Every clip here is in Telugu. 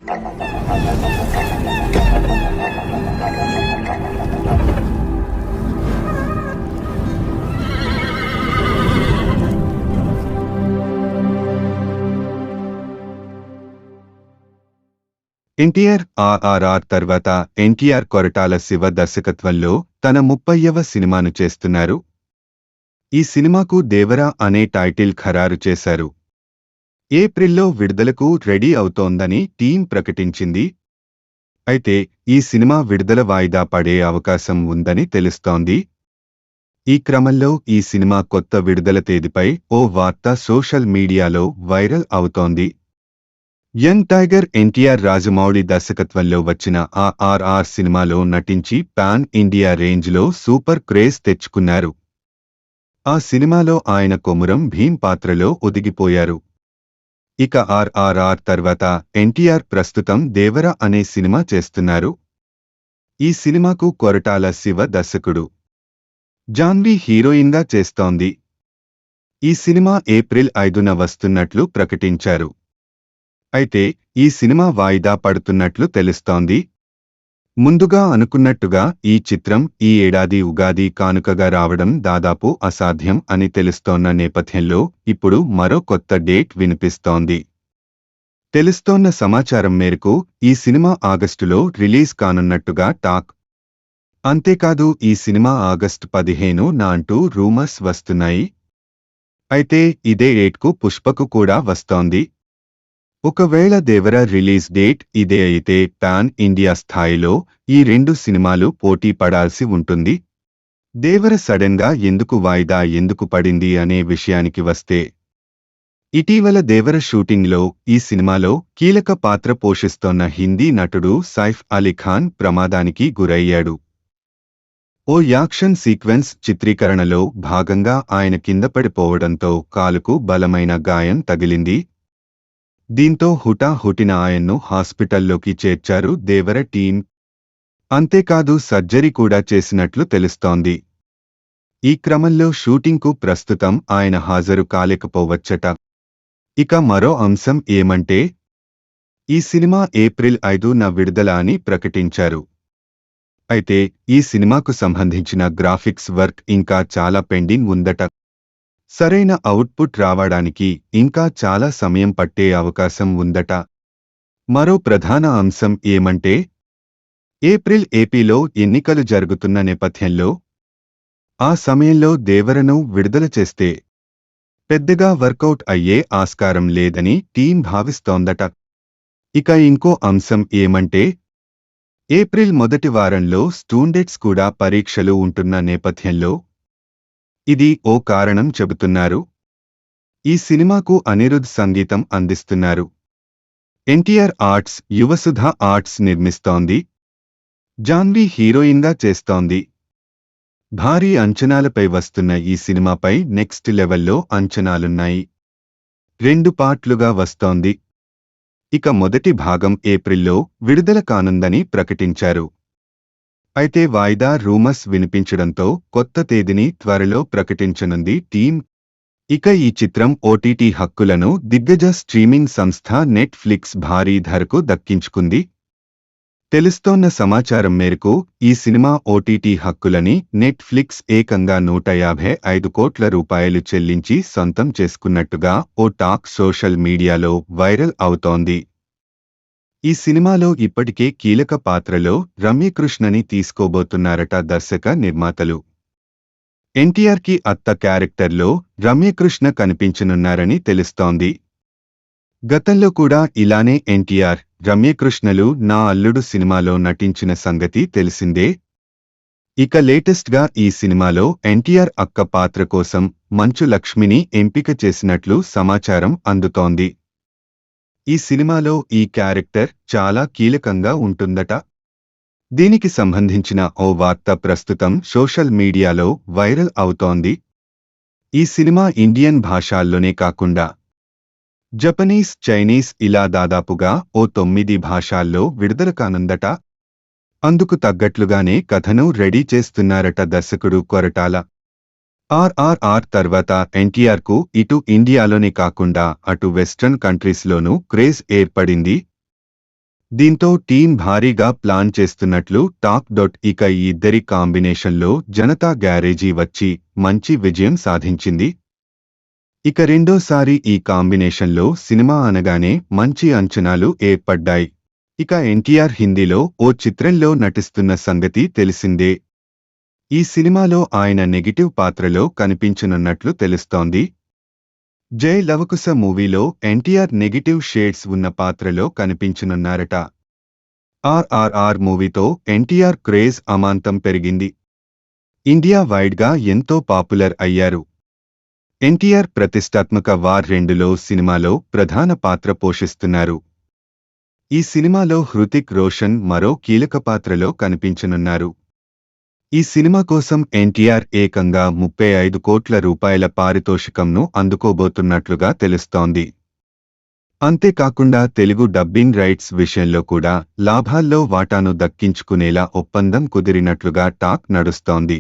ఎన్టీఆర్ ఆర్ఆర్ఆర్ తర్వాత ఎన్టీఆర్ కొరటాల శివ దర్శకత్వంలో తన 30వ సినిమాను చేస్తున్నారు. ఈ సినిమాకు దేవరా అనే టైటిల్ ఖరారు చేశారు. ఏప్రిల్లో విడుదలకు రెడీ అవుతోందని టీం ప్రకటించింది. అయితే ఈ సినిమా విడుదల వాయిదా పడే అవకాశం ఉందని తెలుస్తోంది. ఈ క్రమంలో ఈ సినిమా కొత్త విడుదల తేదీపై ఓ వార్త సోషల్ మీడియాలో వైరల్ అవుతోంది. యంగ్ టైగర్ ఎన్టీఆర్ రాజమౌళి దర్శకత్వంలో వచ్చిన ఆర్ఆర్ఆర్ సినిమాలో నటించి పాన్ ఇండియా రేంజ్లో సూపర్ క్రేజ్ తెచ్చుకున్నారు. ఆ సినిమాలో ఆయన కొమురం భీం పాత్రలో ఒదిగిపోయారు. ఇక ఆర్ఆర్ఆర్ తర్వాత ఎన్టీఆర్ ప్రస్తుతం దేవర అనే సినిమా చేస్తున్నారు. ఈ సినిమాకు కొరటాల శివ దర్శకుడు, జాన్వీ హీరోయిన్గా చేస్తోంది. ఈ సినిమా ఏప్రిల్ 5న వస్తున్నట్లు ప్రకటించారు. అయితే ఈ సినిమా వాయిదా పడుతున్నట్లు తెలుస్తోంది. ముందుగా అనుకున్నట్టుగా ఈ చిత్రం ఈ ఏడాది ఉగాది కానుకగా రావడం దాదాపు అసాధ్యం అని తెలుస్తోన్న నేపథ్యంలో ఇప్పుడు మరో కొత్త డేట్ వినిపిస్తోంది. తెలుస్తోన్న సమాచారం మేరకు ఈ సినిమా ఆగస్టులో రిలీజ్ కానున్నట్టుగా టాక్. అంతేకాదు ఈ సినిమా ఆగస్టు 15న అంటూ రూమర్స్ వస్తున్నాయి. అయితే ఇదే డేట్కు పుష్పకు కూడా వస్తోంది. ఒకవేళ దేవర రిలీజ్ డేట్ ఇదే అయితే పాన్ ఇండియా స్థాయిలో ఈ రెండు సినిమాలు పోటీ పడాల్సి ఉంటుంది. దేవర సడన్గా ఎందుకు వాయిదా ఎందుకు పడింది అనే విషయానికి వస్తే, ఇటీవల దేవర షూటింగ్లో ఈ సినిమాలో కీలక పాత్ర పోషిస్తోన్న హిందీ నటుడు సైఫ్ అలీ ఖాన్ ప్రమాదానికి గురయ్యాడు. ఓ యాక్షన్ సీక్వెన్స్ చిత్రీకరణలో భాగంగా ఆయన కింద పడిపోవడంతో కాలుకు బలమైన గాయం తగిలింది. దీంతో హుటాహుటిన ఆయన్ను హాస్పిటల్లోకి చేర్చారు దేవర టీం. అంతేకాదు సర్జరీ కూడా చేసినట్లు తెలుస్తోంది. ఈ క్రమంలో షూటింగ్కు ప్రస్తుతం ఆయన హాజరు కాలేకపోవచ్చట. ఇక మరో అంశం ఏమంటే, ఈ సినిమా ఏప్రిల్ 5న విడుదల అని ప్రకటించారు. అయితే ఈ సినిమాకు సంబంధించిన గ్రాఫిక్స్ వర్క్ ఇంకా చాలా పెండింగ్ ఉందట. సరైన అవుట్పుట్ రావడానికి ఇంకా చాలా సమయం పట్టే అవకాశం ఉందట. మరో ప్రధాన అంశం ఏమంటే, ఏప్రిల్ ఏపీలో ఎన్నికలు జరుగుతున్న నేపథ్యంలో ఆ సమయంలో దేవరను విడుదల చేస్తే పెద్దగా వర్కౌట్ అయ్యే ఆస్కారం లేదని టీం భావిస్తోందట. ఇక ఇంకో అంశం ఏమంటే, ఏప్రిల్ మొదటి వారంలో స్టూడెంట్స్ కూడా పరీక్షలు ఉంటున్న నేపథ్యంలో ఇది ఓ కారణం చెబుతున్నారు. ఈ సినిమాకు అనిరుద్ సంగీతం అందిస్తున్నారు. ఎన్టీఆర్ ఆర్ట్స్, యువసుధ ఆర్ట్స్ నిర్మిస్తోంది. జాన్వీ హీరోయిన్గా చేస్తోంది. భారీ అంచనాలపై వస్తున్న ఈ సినిమాపై నెక్స్ట్ లెవెల్లో అంచనాలున్నాయి. 2 పార్ట్లుగా వస్తోంది. ఇక మొదటి భాగం ఏప్రిల్లో విడుదల కానుందని ప్రకటించారు. అయితే వాయిదా రూమర్స్ వినిపించడంతో కొత్త తేదీని త్వరలో ప్రకటించనుంది టీం. ఇక ఈ చిత్రం ఓటీటీ హక్కులను దిగ్గజ స్ట్రీమింగ్ సంస్థ నెట్ఫ్లిక్స్ భారీ ధరకు దక్కించుకుంది. తెలుస్తోన్న సమాచారం మేరకు ఈ సినిమా ఓటీటీ హక్కులని నెట్ఫ్లిక్స్ ఏకంగా 155 కోట్ల రూపాయలు చెల్లించి సొంతం చేసుకున్నట్టుగా ఓ టాక్ సోషల్ మీడియాలో వైరల్ అవుతోంది. ఈ సినిమాలో ఇప్పటికే కీలక పాత్రలో రమ్యకృష్ణని తీసుకోబోతున్నారట దర్శక నిర్మాతలు. ఎన్టీఆర్కి అత్త క్యారెక్టర్లో రమ్యకృష్ణ కనిపించనున్నారని తెలుస్తోంది. గతంలో కూడా ఇలానే ఎన్టీఆర్, రమ్యకృష్ణలు నా అల్లుడు సినిమాలో నటించిన సంగతి తెలిసిందే. ఇక లేటెస్ట్గా ఈ సినిమాలో ఎన్టీఆర్ అక్క పాత్ర కోసం మంచు లక్ష్మిని ఎంపిక చేసినట్లు సమాచారం అందుతోంది. ఈ సినిమాలో ఈ క్యారెక్టర్ చాలా కీలకంగా ఉంటుందట. దీనికి సంబంధించిన ఓ వార్త ప్రస్తుతం సోషల్ మీడియాలో వైరల్ అవుతోంది. ఈ సినిమా ఇండియన్ భాషల్లోనే కాకుండా జపనీస్, చైనీస్ ఇలా దాదాపుగా ఓ 9 భాషల్లో విడుదల కానుందట. అందుకు తగ్గట్లుగానే కథను రెడీ చేస్తున్నారట దర్శకుడు కొరటాల. ఆర్ఆర్ఆర్ తర్వాత ఎన్టీఆర్కు ఇటు ఇండియాలోనే కాకుండా అటు వెస్ట్రన్ కంట్రీస్లోనూ క్రేజ్ ఏర్పడింది. దీంతో టీం భారీగా ప్లాన్ చేస్తున్నట్లు టాక్. ఇక ఈ ఇద్దరి కాంబినేషన్లో జనతా గ్యారేజీ వచ్చి మంచి విజయం సాధించింది. ఇక రెండోసారి ఈ కాంబినేషన్లో సినిమా అనగానే మంచి అంచనాలు ఏర్పడ్డాయి. ఇక ఎన్టీఆర్ హిందీలో ఓ చిత్రంలో నటిస్తున్న సంగతి తెలిసిందే. ఈ సినిమాలో ఆయన నెగిటివ్ పాత్రలో కనిపించనున్నట్లు తెలుస్తోంది. జై లవకుశ మూవీలో ఎన్టీఆర్ నెగిటివ్ షేడ్స్ ఉన్న పాత్రలో కనిపించనున్నారట. ఆర్ఆర్ఆర్ మూవీతో ఎన్టీఆర్ క్రేజ్ అమాంతం పెరిగింది. ఇండియా వైడ్గా ఎంతో పాపులర్ అయ్యారు. ఎన్టీఆర్ ప్రతిష్టాత్మక వార్ 2లో సినిమాలో ప్రధాన పాత్ర పోషిస్తున్నారు. ఈ సినిమాలో హృతిక్ రోషన్ మరో కీలక పాత్రలో కనిపించనున్నారు. ఈ సినిమా కోసం ఎన్టీఆర్ ఏకంగా 35 కోట్ల రూపాయల పారితోషికంను అందుకోబోతున్నట్లుగా తెలుస్తోంది. అంతేకాకుండా తెలుగు డబ్బింగ్ రైట్స్ విషయంలో కూడా లాభాల్లో వాటాను దక్కించుకునేలా ఒప్పందం కుదిరినట్లుగా టాక్ నడుస్తోంది.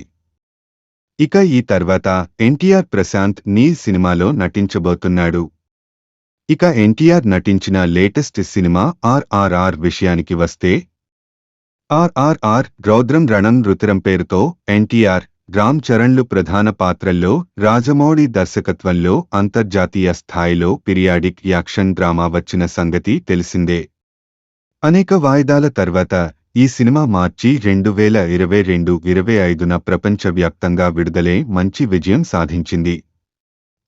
ఇక ఈ తర్వాత ఎన్టీఆర్ ప్రశాంత్ నీల్ సినిమాలో నటించబోతున్నాడు. ఇక ఎన్టీఆర్ నటించిన లేటెస్ట్ సినిమా ఆర్ఆర్ఆర్ విషయానికి వస్తే, ఆర్ఆర్ఆర్ రౌద్రం రణం రుతిరం పేరుతో ఎన్టీఆర్, రామ్ చరణ్లు ప్రధాన పాత్రల్లో, రాజమౌళి దర్శకత్వంలో అంతర్జాతీయ స్థాయిలో పీరియాడిక్ యాక్షన్ డ్రామా వచ్చిన సంగతి తెలిసిందే. అనేక వాయిదాల తర్వాత ఈ సినిమా మార్చి 2022-25న ప్రపంచవ్యాప్తంగా విడుదలై మంచి విజయం సాధించింది.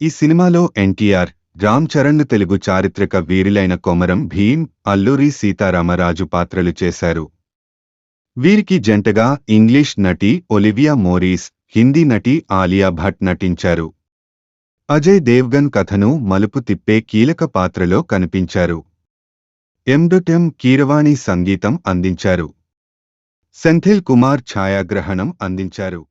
ఈ సినిమాలో ఎన్టీఆర్, రామ్ చరణ్లు తెలుగు చారిత్రక వీరులైన కొమరం భీం, అల్లూరి సీతారామరాజు పాత్రలు చేశారు. వీరికి జంటగా ఇంగ్లీష్ నటి ఒలివియా మోరిస్, హిందీ నటి ఆలియా భట్ నటించారు. అజయ్ దేవ్గన్ కథను మలుపు తిప్పే కీలక పాత్రలో కనిపించారు. ఎం. కీరవాణి సంగీతం అందించారు. సెంథిల్ కుమార్ ఛాయాగ్రహణం అందించారు.